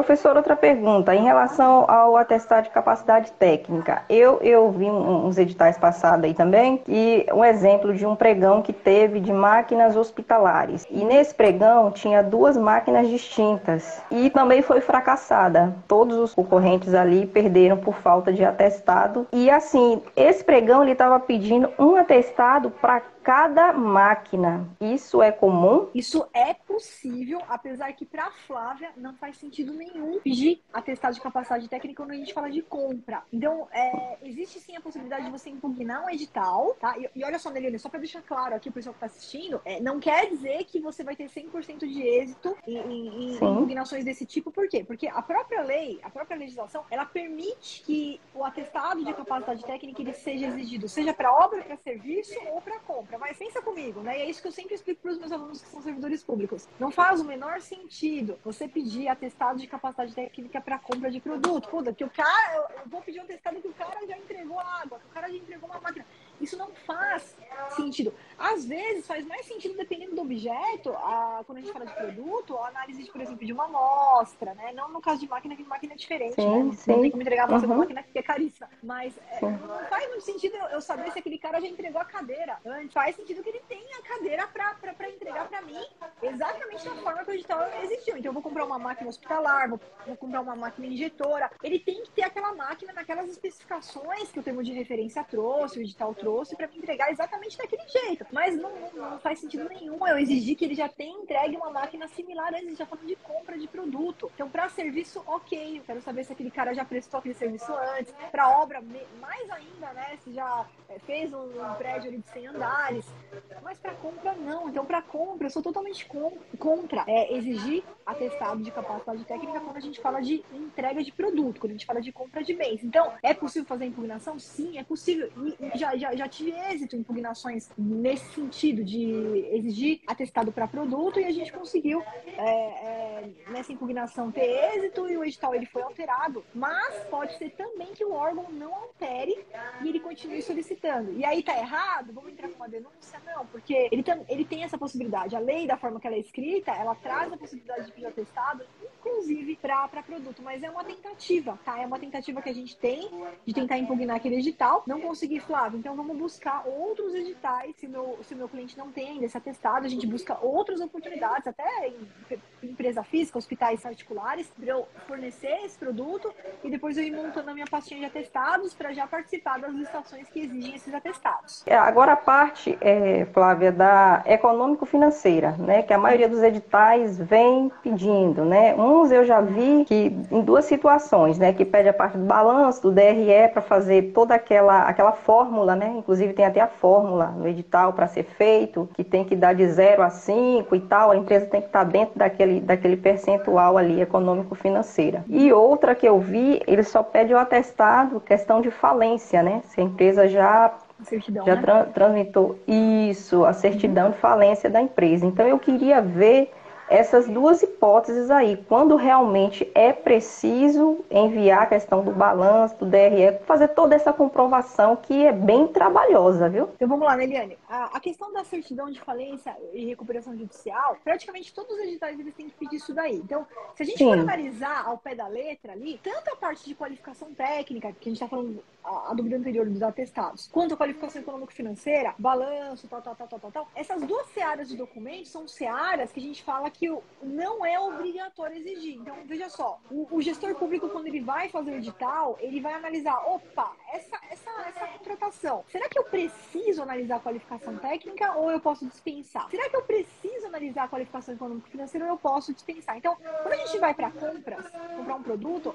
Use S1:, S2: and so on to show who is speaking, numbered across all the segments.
S1: Professor, outra pergunta. Em relação ao atestado de capacidade técnica, eu vi uns editais passados aí também, e um exemplo de um pregão que teve de máquinas hospitalares. E nesse pregão tinha duas máquinas distintas e também foi fracassada. Todos os concorrentes ali perderam por falta de atestado. E assim, esse pregão ele estava pedindo um atestado para cada máquina. Isso é comum?
S2: Isso é possível, apesar que para a Flávia não faz sentido nenhum pedir atestado de capacidade técnica quando a gente fala de compra. Então, existe sim a possibilidade de você impugnar um edital, tá? E olha só, Nelene, só para deixar claro aqui para o pessoal que está assistindo, não quer dizer que você vai ter 100% de êxito em
S1: Sim.
S2: impugnações desse tipo. Por quê? Porque a própria lei, a própria legislação, ela permite que o atestado de capacidade técnica ele seja exigido, seja para obra, para serviço ou para compra. Mas pensa comigo, né? E é isso que eu sempre explico para os meus alunos que são servidores públicos. Não faz o menor sentido você pedir atestado de capacidade técnica para compra de produto. Pô, que o cara, eu vou pedir um atestado que o cara já entregou água, que o cara já entregou uma máquina. Isso não faz sentido. Às vezes faz mais sentido, dependendo do objeto, quando a gente fala de produto, a análise, por exemplo, de uma amostra, né? Não no caso de máquina, que máquina é diferente, né?
S1: Sim,
S2: Não tem
S1: sim.
S2: como entregar a amostra da
S1: Uhum.
S2: máquina que é caríssima. Mas
S1: Sim.
S2: não faz muito sentido eu saber se aquele cara já entregou a cadeira antes. Faz sentido que ele tenha a cadeira para entregar para mim exatamente da forma que o edital existiu. Então, eu vou comprar uma máquina hospitalar, vou comprar uma máquina injetora. Ele tem que ter aquela máquina naquelas especificações que o termo de referência trouxe, o edital trouxe, para me entregar exatamente daquele jeito. Mas não faz sentido nenhum eu exigir que ele já tenha entregue uma máquina similar antes, a gente já falando de compra de produto. Então, para serviço, ok. Eu quero saber se aquele cara já prestou aquele serviço antes. Para obra, mais ainda, né? Se já fez um prédio ali de 100 andares. Mas para compra, não. Então, para compra, eu sou totalmente contra exigir atestado de capacidade técnica quando a gente fala de entrega de produto, quando a gente fala de compra de bens. Então, é possível fazer impugnação? Sim, é possível. E já tive êxito em impugnações nesse sentido, de exigir atestado para produto, e a gente conseguiu, nessa impugnação, ter êxito e o edital ele foi alterado. Mas pode ser também que o órgão não altere e ele continue solicitando. E aí tá errado? Vamos entrar com uma denúncia? Não, porque ele tem essa possibilidade. A lei, da forma que ela é escrita, ela traz a possibilidade de pedir atestado, inclusive para produto, mas é uma tentativa, tá? É uma tentativa que a gente tem de tentar impugnar aquele edital. Não consegui, Flávio, então vamos buscar outros editais. Se o meu cliente não tem ainda esse atestado, a gente busca outras oportunidades, até em empresa física, hospitais particulares, para eu fornecer esse produto e depois eu ir montando a minha pastinha de atestados para já participar das licitações que exigem esses atestados.
S1: Agora a parte, Flávia, da econômico-financeira, né, que a maioria dos editais vem pedindo, né? Uns eu já vi que em duas situações, né, que pede a parte do balanço, do DRE para fazer toda aquela fórmula, né? Inclusive tem até a fórmula no edital para ser feito, que tem que dar de 0 a 5 e tal, a empresa tem que estar dentro daquele percentual ali econômico-financeira. E outra que eu vi, ele só pede o atestado, questão de falência, né? Se a empresa já
S2: Certidão,
S1: já
S2: né?
S1: tramitou isso, a certidão de falência da empresa. Então eu queria ver essas duas hipóteses aí, quando realmente é preciso enviar a questão do balanço, do DRE, fazer toda essa comprovação que é bem trabalhosa, viu?
S2: Então vamos lá, Neliane. A questão da certidão de falência e recuperação judicial, praticamente todos os editais eles têm que pedir isso daí. Então, se a gente for
S1: Sim,
S2: analisar ao pé da letra ali, tanto a parte de qualificação técnica, que a gente está falando a dúvida anterior dos atestados, quanto a qualificação econômico-financeira, balanço, tal, essas duas searas de documentos são searas que a gente fala que não é obrigatório exigir. Então, veja só, o gestor público, quando ele vai fazer o edital, ele vai analisar, opa, essa contratação, será que eu preciso analisar a qualificação técnica ou eu posso dispensar? Será que eu preciso analisar a qualificação econômico-financeira ou eu posso dispensar? Então, quando a gente vai para compras, comprar um produto,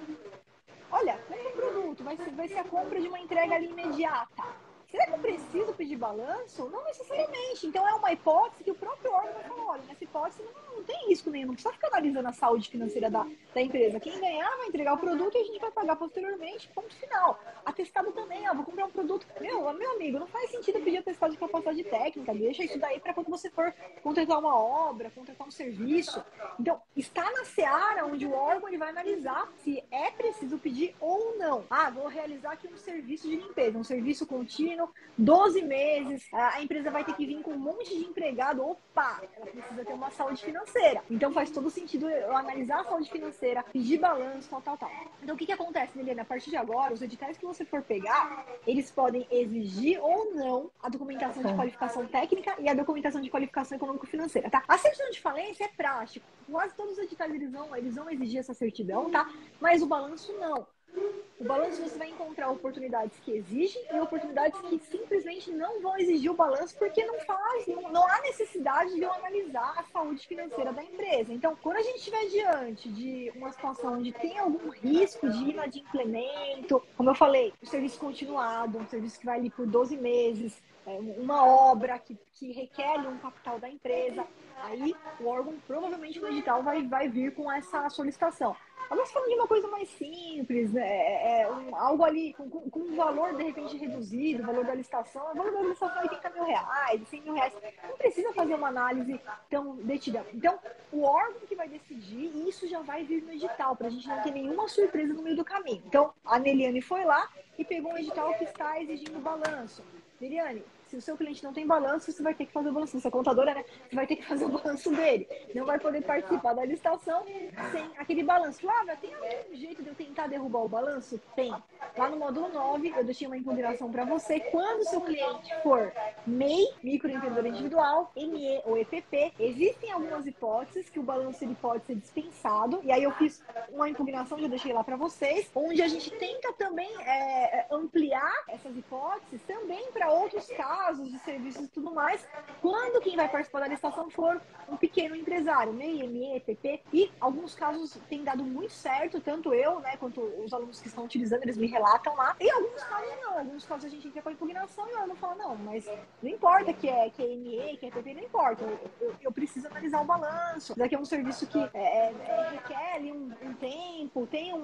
S2: olha, compra um produto, vai ser a compra de uma entrega ali imediata. Será que eu preciso pedir balanço? Não necessariamente. Então, é uma hipótese que o próprio órgão vai falar, olha, nessa hipótese não tem risco nenhum, não precisa ficar analisando a saúde financeira da empresa. Quem ganhar vai entregar o produto e a gente vai pagar posteriormente, ponto final. Atestado também, vou comprar um produto. Meu amigo, não faz sentido pedir atestado de capacidade técnica, deixa isso daí para quando você for contratar uma obra, contratar um serviço. Então, está na seara onde o órgão ele vai analisar se é preciso pedir ou não. Vou realizar aqui um serviço de limpeza, um serviço contínuo, exigindo 12 meses, a empresa vai ter que vir com um monte de empregado. Opa, ela precisa ter uma saúde financeira. Então faz todo sentido eu analisar a saúde financeira, pedir balanço, tal. Então o que acontece, Nelena? A partir de agora, os editais que você for pegar, eles podem exigir ou não a documentação de qualificação técnica e a documentação de qualificação econômico-financeira, tá? A certidão de falência é prático. Quase todos os editais eles vão exigir essa certidão, tá? Mas o balanço não. O balanço você vai encontrar oportunidades que exigem e oportunidades que simplesmente não vão exigir o balanço porque não há necessidade de eu analisar a saúde financeira da empresa. Então, quando a gente estiver diante de uma situação onde tem algum risco de inadimplemento, como eu falei, o serviço continuado, um serviço que vai ali por 12 meses, uma obra que requer um capital da empresa, aí o órgão provavelmente no edital vai vir com essa solicitação. Agora, falando de uma coisa mais simples, algo ali com um valor de repente reduzido, o valor da licitação é R$80 mil, R$100 mil. Não precisa fazer uma análise tão detida. Então, o órgão que vai decidir, e isso já vai vir no edital, para a gente não ter nenhuma surpresa no meio do caminho. Então, a Neliane foi lá e pegou um edital que está exigindo balanço. Neliane, se o seu cliente não tem balanço, você vai ter que fazer o balanço. Você é contadora, né? Você vai ter que fazer o balanço dele. Não vai poder participar da licitação sem aquele balanço. Flávia, tem algum jeito de eu tentar derrubar o balanço? Tem. Lá no módulo 9, eu deixei uma imponderação para você. Quando o seu cliente for MEI, microempreendedor individual, ME ou EPP, existem algumas hipóteses que o balanço ele pode ser dispensado. E aí eu fiz uma impugnação, já deixei lá para vocês, onde a gente tenta também ampliar essas hipóteses também para outros casos de serviços e tudo mais, quando quem vai participar da licitação for um pequeno empresário, MEI, ME, EPP, e alguns casos tem dado muito certo, tanto eu, né, quanto os alunos que estão utilizando, eles me relatam lá, e alguns casos não, alguns casos a gente entra com a impugnação e o aluno fala, não, mas não importa que é ME, que é EPP, não importa, eu preciso analisar o balanço, daqui é um serviço que requer ali um tempo, tem um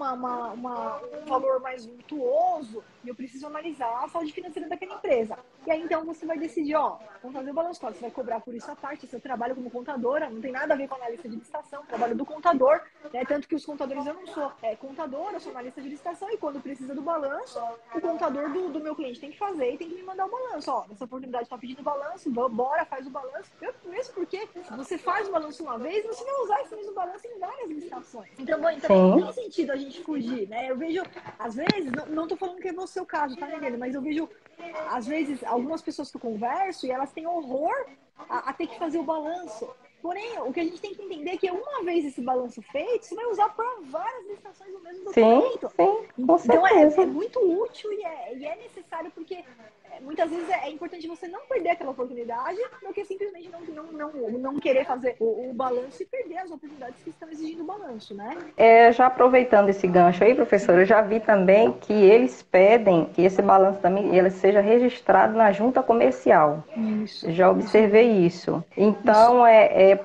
S2: valor mais virtuoso, e eu preciso analisar a saúde financeira daquela empresa. E aí, então, você vai decidir, vamos fazer o balanço, você vai cobrar por isso a parte, seu trabalho como contadora, não tem nada a ver com analista de licitação, trabalho do contador, né? Tanto que os contadores, eu não sou contadora, eu sou analista de licitação, e quando precisa do balanço, o contador do meu cliente tem que fazer e tem que me mandar o balanço. Nessa oportunidade está pedindo balanço, bora, faz o balanço. Mesmo porque, se você faz o balanço uma vez, você vai usar esse mesmo balanço em várias licitações. Então, não tem sentido a gente fugir, né? Eu vejo, às vezes, não tô falando que é o seu caso, tá, Helena? Mas eu vejo, às vezes, algumas pessoas que eu converso e elas têm horror a ter que fazer o balanço. Porém, o que a gente tem que entender é que uma vez esse balanço feito, você vai usar para várias licitações do mesmo documento.
S1: Sim, com
S2: então
S1: certeza.
S2: é muito útil e é necessário porque muitas vezes é importante você não perder aquela oportunidade do que simplesmente não querer fazer o balanço e perder as oportunidades que estão exigindo o balanço, né?
S1: Já aproveitando esse gancho aí, professora, eu já vi também que eles pedem que esse balanço também ele seja registrado na junta comercial.
S2: Isso.
S1: Já observei isso. Então,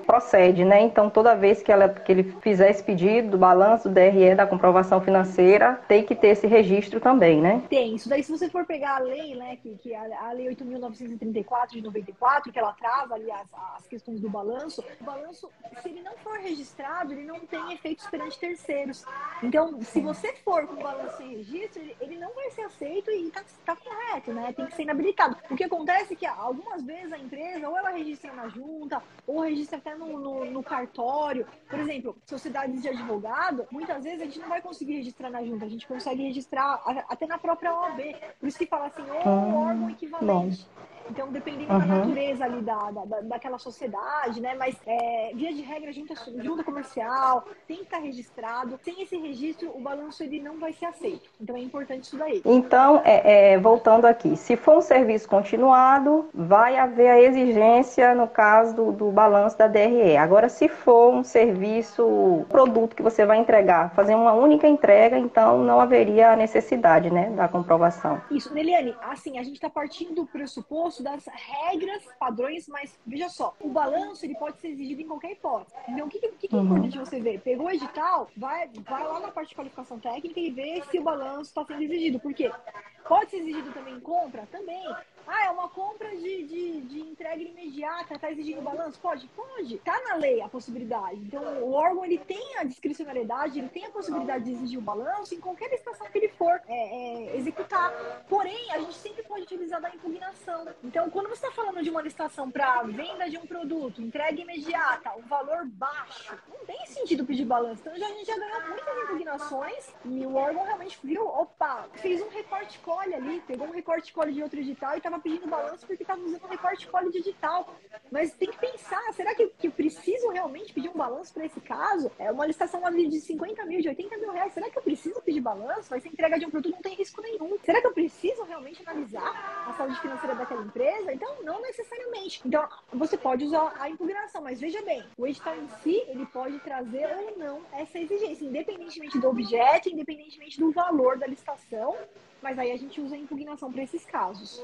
S1: procede, né? Então, toda vez que ele fizer esse pedido do balanço do DRE, da comprovação financeira, tem que ter esse registro também, né?
S2: Tem. Isso daí, se você for pegar a lei, né, que a Lei 8.934 de 94, que ela traz ali as questões do balanço, o balanço, se ele não for registrado, ele não tem efeitos perante terceiros. Então, se você for com o balanço sem registro, ele não vai ser aceito e tá correto, né? Tem que ser inabilitado. O que acontece é que algumas vezes a empresa, ou ela registra na junta, ou registra até no cartório. Por exemplo, sociedades de advogado, muitas vezes a gente não vai conseguir registrar na junta, a gente consegue registrar até na própria OAB. Por isso que fala assim, ou órgão equivalente.
S1: Bom.
S2: Então, dependendo da natureza ali daquela sociedade, né? Mas, via de regra, junta comercial, tem que estar registrado. Sem esse registro, o balanço ele não vai ser aceito. Então, é importante isso daí.
S1: Então, voltando aqui, se for um serviço continuado, vai haver a exigência, no caso do balanço da DRE. Agora, se for um serviço, produto que você vai entregar, fazer uma única entrega, então não haveria a necessidade, né, da comprovação.
S2: Isso, Neliane, assim, a gente está partindo do pressuposto das regras, padrões, mas veja só, o balanço ele pode ser exigido em qualquer hipótese. Então, o que é importante você ver? Pegou o edital, vai lá na parte de qualificação técnica e vê se o balanço está sendo exigido. Por quê? Pode ser exigido também compra? Também. Ah, é uma compra de entrega imediata, está exigindo balanço? Pode? Pode. Está na lei a possibilidade. Então, o órgão ele tem a discricionariedade, ele tem a possibilidade de exigir o balanço em qualquer licitação que ele for executar. Porém, a gente sempre pode utilizar da impugnação. Então, quando você está falando de uma licitação para venda de um produto, entrega imediata, um valor baixo, não tem sentido pedir balanço. Então, a gente já ganhou muitas impugnações e o órgão realmente viu, opa, fez um recorte colhe ali, pegou um recorte colhe de outro edital e estava pedindo balanço porque estava usando um recorte colhe de edital. Mas tem que pensar, será que eu preciso realmente pedir um balanço para esse caso? É uma licitação de 50 mil, de 80 mil reais. Será que eu preciso pedir balanço? Vai ser entrega de um produto, não tem risco nenhum. Será que eu preciso realmente analisar a saúde financeira daquela empresa? Então, não necessariamente. Então, você pode usar a impugnação, mas veja bem, o edital em si, ele pode trazer ou não essa exigência, independentemente do objeto, independentemente do valor da licitação, mas aí a gente usa a impugnação para esses casos.